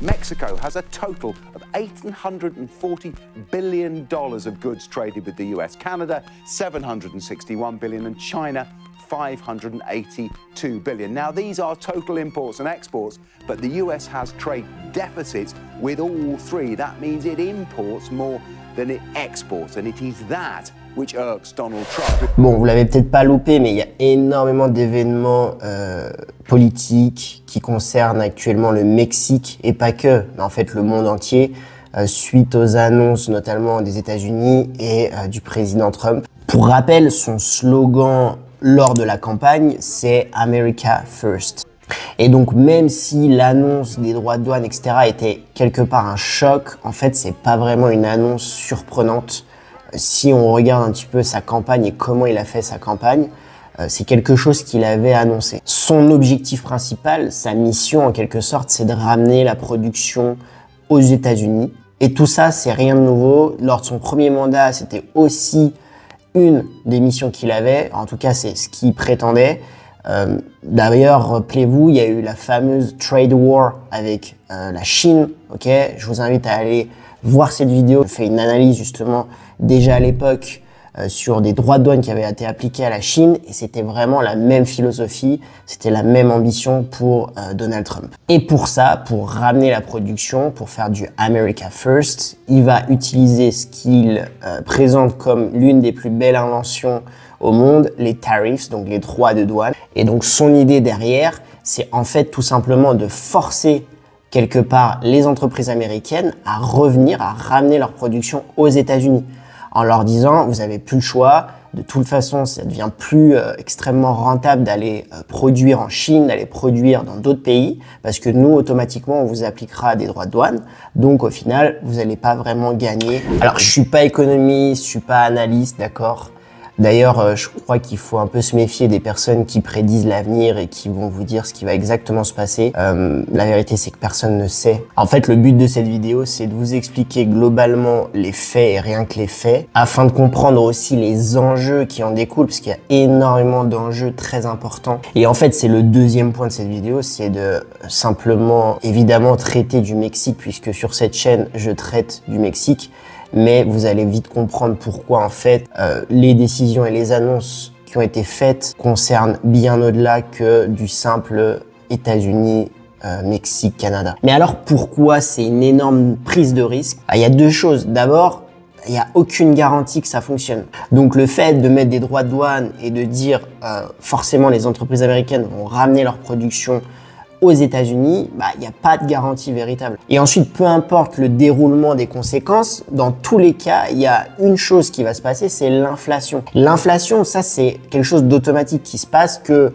Mexico has a total of $840 billion of goods traded with the US, Canada $761 billion, and China $582 billion. Now, these are total imports and exports, but the US has trade deficits with all three. That means it imports more than it exports, and it is that which irks Donald Trump. Bon, vous l'avez peut-être pas loupé, mais il y a énormément d'événements politiques qui concernent actuellement le Mexique, et pas que, mais en fait le monde entier, suite aux annonces notamment des États-Unis et du président Trump. Pour rappel, son slogan lors de la campagne, c'est America First. Et donc, même si l'annonce des droits de douane, etc., était quelque part un choc, en fait, c'est pas vraiment une annonce surprenante. Si on regarde un petit peu sa campagne et comment il a fait sa campagne, c'est quelque chose qu'il avait annoncé. Son objectif principal, sa mission en quelque sorte, c'est de ramener la production aux États-Unis. Et tout ça, c'est rien de nouveau. Lors de son premier mandat, c'était aussi une des missions qu'il avait. En tout cas, c'est ce qu'il prétendait. D'ailleurs, rappelez-vous, il y a eu la fameuse trade war avec la Chine. Ok, je vous invite à aller voir cette vidéo. Je fais une analyse justement déjà à l'époque sur des droits de douane qui avaient été appliqués à la Chine, et c'était vraiment la même philosophie, c'était la même ambition pour Donald Trump. Et pour ça, pour ramener la production, pour faire du America First, il va utiliser ce qu'il présente comme l'une des plus belles inventions au monde, les tariffs, donc les droits de douane. Et donc son idée derrière, c'est en fait tout simplement de forcer quelque part les entreprises américaines à revenir, à ramener leur production aux États-Unis, en leur disant vous avez plus le choix, de toute façon ça devient plus extrêmement rentable d'aller produire en Chine, d'aller produire dans d'autres pays, parce que nous automatiquement on vous appliquera des droits de douane, donc au final vous n'allez pas vraiment gagner. Alors je suis pas économiste, je suis pas analyste, d'accord. D'ailleurs, je crois qu'il faut un peu se méfier des personnes qui prédisent l'avenir et qui vont vous dire ce qui va exactement se passer. La vérité, c'est que personne ne sait. En fait, le but de cette vidéo, c'est de vous expliquer globalement les faits et rien que les faits, afin de comprendre aussi les enjeux qui en découlent, parce qu'il y a énormément d'enjeux très importants. Et en fait, c'est le deuxième point de cette vidéo, c'est de simplement, évidemment, traiter du Mexique, puisque sur cette chaîne, je traite du Mexique. Mais vous allez vite comprendre pourquoi en fait les décisions et les annonces qui ont été faites concernent bien au-delà que du simple États-Unis, Mexique, Canada. Mais alors pourquoi c'est une énorme prise de risque? Il y a deux choses. D'abord, il n'y a aucune garantie que ça fonctionne. Donc le fait de mettre des droits de douane et de dire forcément les entreprises américaines vont ramener leur production aux États-Unis, il n'y a pas de garantie véritable. Et ensuite, peu importe le déroulement des conséquences, dans tous les cas, il y a une chose qui va se passer, c'est l'inflation. L'inflation, ça, c'est quelque chose d'automatique qui se passe, que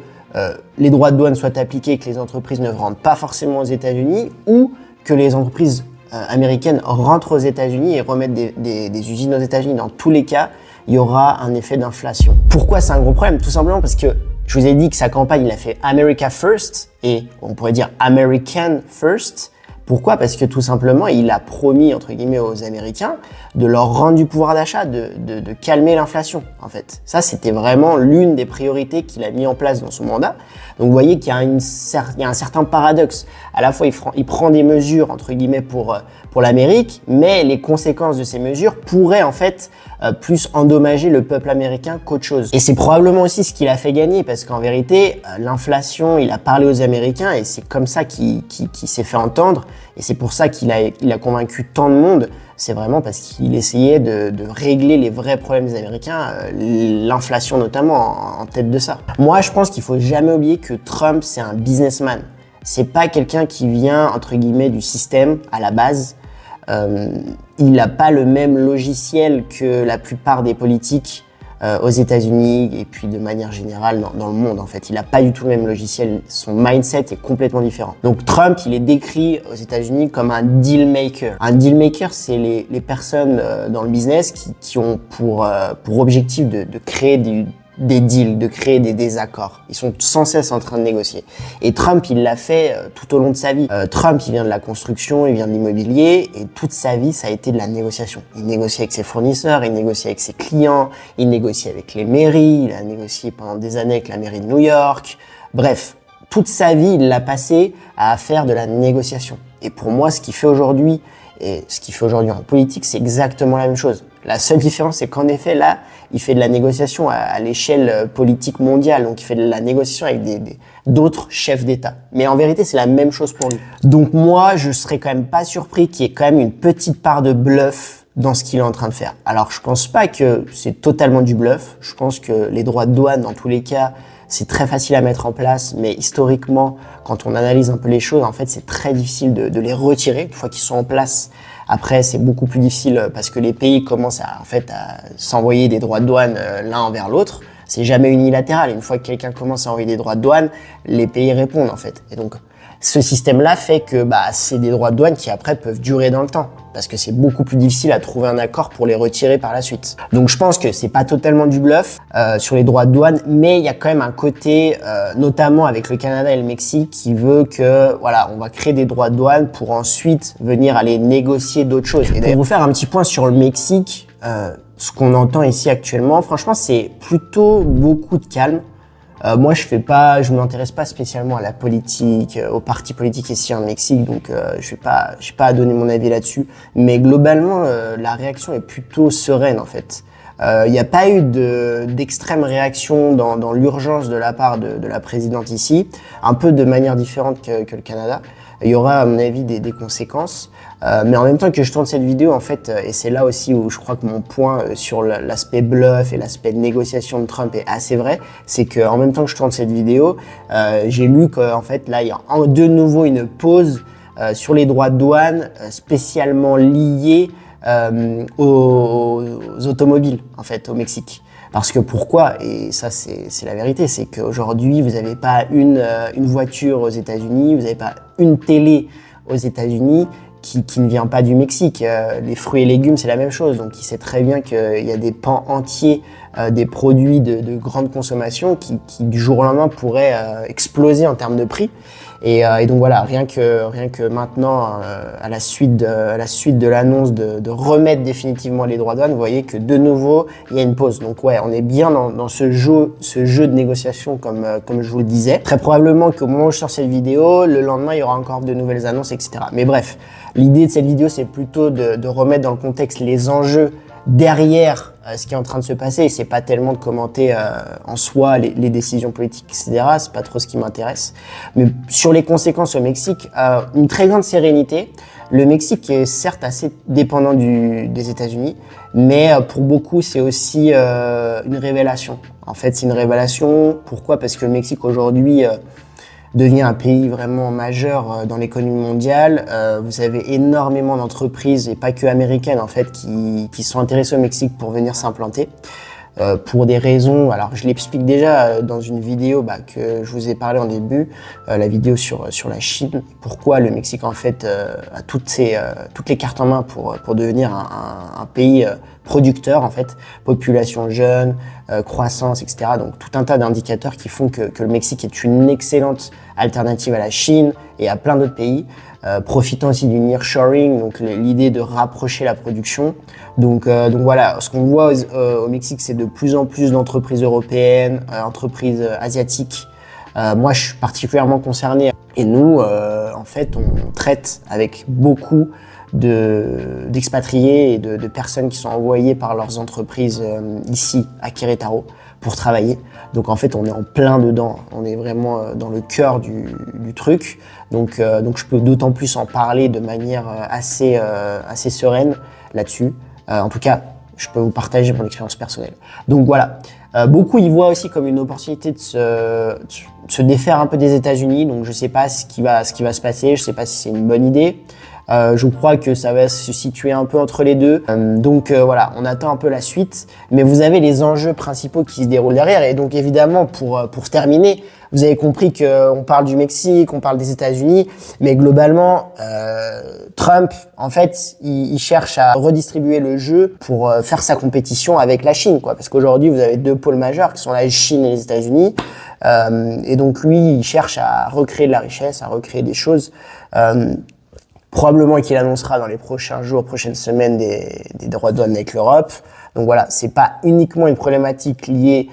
les droits de douane soient appliqués, que les entreprises ne rentrent pas forcément aux États-Unis, ou que les entreprises américaines rentrent aux États-Unis et remettent des usines aux États-Unis. Dans tous les cas, il y aura un effet d'inflation. Pourquoi c'est un gros problème? Tout simplement parce que je vous ai dit que sa campagne, il a fait America First et on pourrait dire American First. Pourquoi? Parce que tout simplement, il a promis, entre guillemets, aux Américains de leur rendre du pouvoir d'achat, de calmer l'inflation, en fait. Ça, c'était vraiment l'une des priorités qu'il a mis en place dans son mandat. Donc, vous voyez qu'il y a un certain paradoxe. À la fois, il prend des mesures, entre guillemets, pour l'Amérique, mais les conséquences de ces mesures pourraient, en fait, plus endommager le peuple américain qu'autre chose. Et c'est probablement aussi ce qu'il a fait gagner, parce qu'en vérité, l'inflation, il a parlé aux Américains et c'est comme ça qu'il s'est fait entendre. Et c'est pour ça qu'il a convaincu tant de monde. C'est vraiment parce qu'il essayait de régler les vrais problèmes des Américains, l'inflation notamment en tête de ça. Moi, je pense qu'il faut jamais oublier que Trump, c'est un businessman. C'est pas quelqu'un qui vient, entre guillemets, du système à la base. Il n'a pas le même logiciel que la plupart des politiques aux États-Unis et puis de manière générale dans le monde en fait. Il n'a pas du tout le même logiciel, son mindset est complètement différent. Donc Trump, il est décrit aux États-Unis comme un deal maker. Un deal maker, c'est les personnes dans le business qui ont pour objectif de créer des deals, de créer des désaccords. Ils sont sans cesse en train de négocier. Et Trump, il l'a fait tout au long de sa vie. Trump, il vient de la construction, il vient de l'immobilier, et toute sa vie, ça a été de la négociation. Il négocie avec ses fournisseurs, il négocie avec ses clients, il négocie avec les mairies, il a négocié pendant des années avec la mairie de New York. Bref, toute sa vie, il l'a passé à faire de la négociation. Et pour moi, ce qu'il fait aujourd'hui en politique, c'est exactement la même chose. La seule différence, c'est qu'en effet, là, il fait de la négociation à l'échelle politique mondiale. Donc, il fait de la négociation avec d'autres chefs d'État. Mais en vérité, c'est la même chose pour lui. Donc, moi, je serais quand même pas surpris qu'il y ait quand même une petite part de bluff dans ce qu'il est en train de faire. Alors, je pense pas que c'est totalement du bluff. Je pense que les droits de douane, dans tous les cas, c'est très facile à mettre en place, mais historiquement, quand on analyse un peu les choses, en fait, c'est très difficile de les retirer une fois qu'ils sont en place. Après, c'est beaucoup plus difficile parce que les pays commencent à s'envoyer des droits de douane l'un envers l'autre. C'est jamais unilatéral. Une fois que quelqu'un commence à envoyer des droits de douane, les pays répondent en fait. Et donc, ce système-là fait que c'est des droits de douane qui après peuvent durer dans le temps. Parce que c'est beaucoup plus difficile à trouver un accord pour les retirer par la suite. Donc je pense que c'est pas totalement du bluff sur les droits de douane, mais il y a quand même un côté, notamment avec le Canada et le Mexique, qui veut que on va créer des droits de douane pour ensuite venir aller négocier d'autres choses. Et pour vous faire un petit point sur le Mexique, ce qu'on entend ici actuellement, franchement, c'est plutôt beaucoup de calme. Moi, je m'intéresse pas spécialement à la politique, aux partis politiques ici en Mexique, donc je vais pas à donner mon avis là-dessus. Mais globalement, la réaction est plutôt sereine en fait. Il n'y a pas eu d'extrême réaction dans l'urgence de la part de la présidente ici, un peu de manière différente que le Canada. Il y aura à mon avis des conséquences. Mais en même temps que je tourne cette vidéo, en fait, et c'est là aussi où je crois que mon point sur l'aspect bluff et l'aspect négociation de Trump est assez vrai, c'est qu'en même temps que je tourne cette vidéo, j'ai lu qu'en fait, là, il y a de nouveau une pause sur les droits de douane spécialement liés aux automobiles, en fait, au Mexique. Parce que pourquoi? Et ça, c'est la vérité, c'est qu'aujourd'hui, vous n'avez pas une voiture aux États-Unis, vous n'avez pas une télé aux États-Unis qui ne vient pas du Mexique. Les fruits et légumes, c'est la même chose. Donc, il sait très bien qu'il y a des pans entiers des produits de grande consommation qui du jour au lendemain pourraient exploser en termes de prix. Et donc voilà, rien que maintenant, à la suite de l'annonce de remettre définitivement les droits de douane, vous voyez que de nouveau, il y a une pause. Donc ouais, on est bien dans ce jeu de négociation comme je vous le disais. Très probablement qu'au moment où je sors cette vidéo, le lendemain, il y aura encore de nouvelles annonces, etc. Mais bref, l'idée de cette vidéo, c'est plutôt de remettre dans le contexte les enjeux derrière ce qui est en train de se passer. Et c'est pas tellement de commenter en soi les décisions politiques, etc. C'est pas trop ce qui m'intéresse. Mais sur les conséquences au Mexique, une très grande sérénité. Le Mexique est certes assez dépendant des États-Unis, mais pour beaucoup, c'est aussi une révélation. En fait, c'est une révélation. Pourquoi? Parce que le Mexique aujourd'hui devient un pays vraiment majeur dans l'économie mondiale. Vous avez énormément d'entreprises, et pas que américaines en fait, qui sont intéressées au Mexique pour venir s'implanter. Pour des raisons, alors je l'explique déjà dans une vidéo que je vous ai parlé en début, la vidéo sur la Chine, pourquoi le Mexique en fait a toutes les cartes en main pour devenir un pays producteur en fait, population jeune, croissance, etc. Donc tout un tas d'indicateurs qui font que le Mexique est une excellente alternative à la Chine et à plein d'autres pays, profitant aussi du nearshoring, donc l'idée de rapprocher la production. Donc voilà, ce qu'on voit au Mexique, c'est de plus en plus d'entreprises européennes, entreprises asiatiques. Moi, je suis particulièrement concerné. Et nous, en fait, on traite avec beaucoup d'expatriés et de personnes qui sont envoyées par leurs entreprises ici, à Querétaro, pour travailler. Donc en fait, on est en plein dedans. On est vraiment dans le cœur du truc. Donc je peux d'autant plus en parler de manière assez sereine là-dessus. En tout cas, je peux vous partager mon expérience personnelle. Donc voilà. Beaucoup y voient aussi comme une opportunité de se défaire un peu des États-Unis. Donc je sais pas ce qui va se passer. Je sais pas si c'est une bonne idée. Je crois que ça va se situer un peu entre les deux. Donc voilà, on attend un peu la suite. Mais vous avez les enjeux principaux qui se déroulent derrière. Et donc évidemment, pour terminer, vous avez compris qu'on parle du Mexique, on parle des États-Unis. Mais globalement, Trump, en fait, il cherche à redistribuer le jeu pour faire sa compétition avec la Chine, quoi. Parce qu'aujourd'hui, vous avez deux pôles majeurs qui sont la Chine et les États-Unis. Et donc lui, il cherche à recréer de la richesse, à recréer des choses. Probablement qu'il annoncera dans les prochains jours, prochaines semaines des droits de douane avec l'Europe. Donc voilà, c'est pas uniquement une problématique liée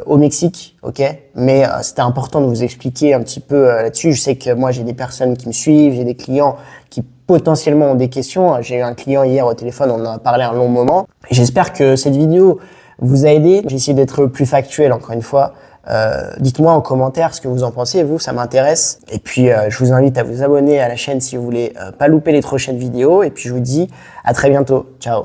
au Mexique, ok. Mais c'était important de vous expliquer un petit peu là-dessus. Je sais que moi j'ai des personnes qui me suivent, j'ai des clients qui potentiellement ont des questions. J'ai eu un client hier au téléphone, on en a parlé un long moment. J'espère que cette vidéo vous a aidé. J'ai essayé d'être plus factuel encore une fois. Dites-moi en commentaire ce que vous en pensez, vous, ça m'intéresse. Et puis je vous invite à vous abonner à la chaîne si vous voulez pas louper les prochaines vidéos. Et puis je vous dis à très bientôt. Ciao.